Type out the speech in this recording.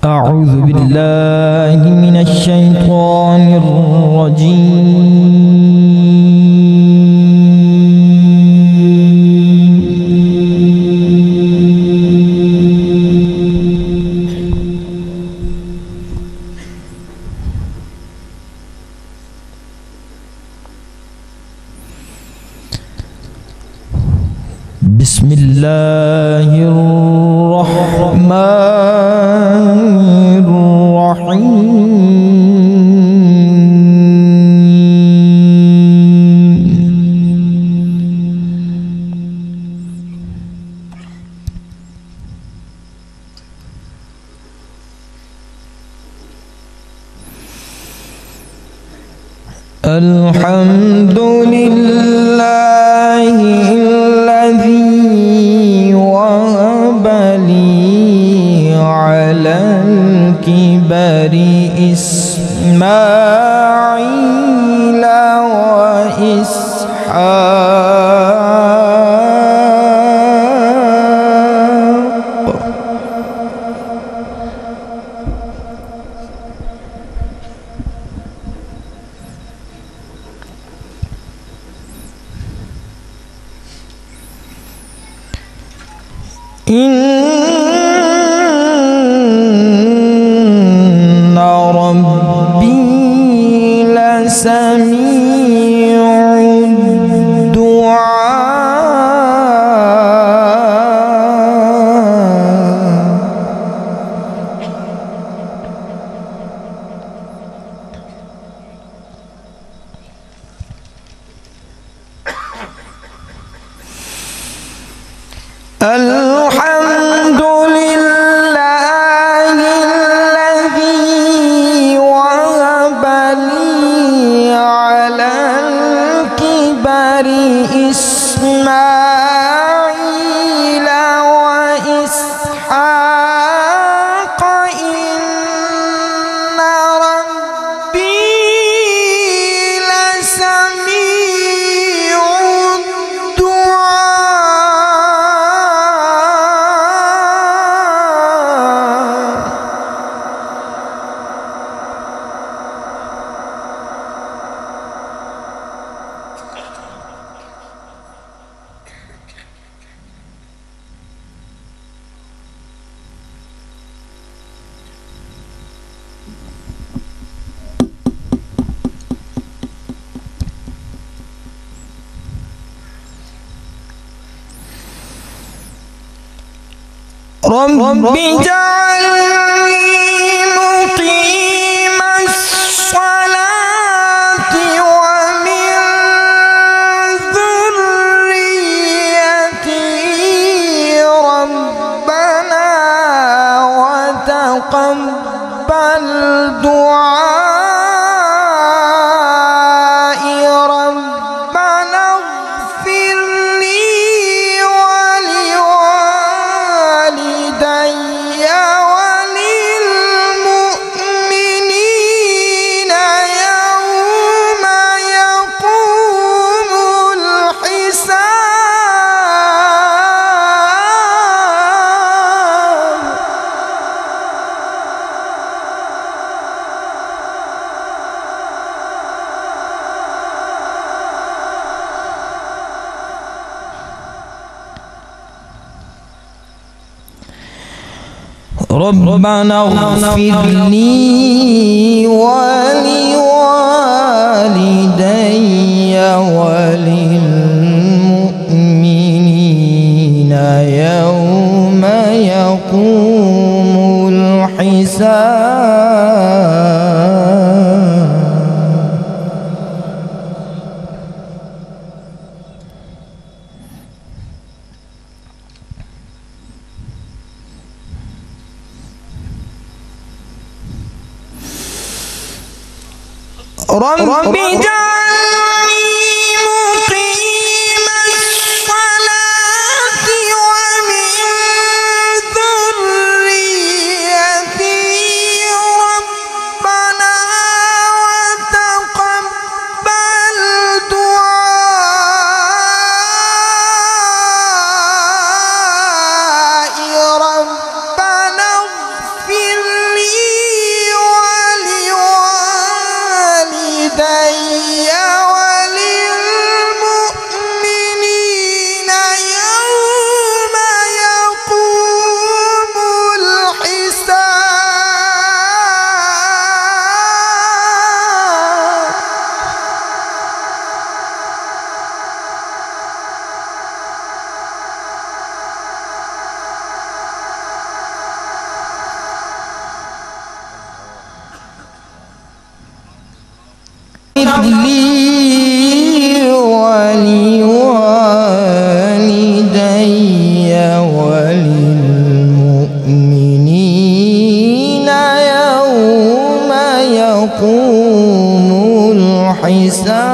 أعوذ بالله من الشيطان الرجيم. بسم الله الرحمن الرحيم. الحمد لله الذي وهب لي على الكبر إسماعيل وإسحاق. إن ربي لسميع الدعاء. الحمد لله الذي وهب لي على الكبر إسماعيل وإسحاق. إن ربي لسميع الدعاء. رب اجعلني مقيم الصلاة ومن ذريتي ربنا وتقبل دعائي. ربنا اغفر لي ولوالدي وللمؤمنين يوم يقوم الحساب. ربنا اغفر لي ولوالدي وللمؤمنين يوم يقوم الحساب. رب اجعلني مقيم الصلاة ومن ذريتي ربنا وتقبل دعائي. ربنا اغفر لي لي ولوالدي وللمؤمنين يوم يقوم الحساب.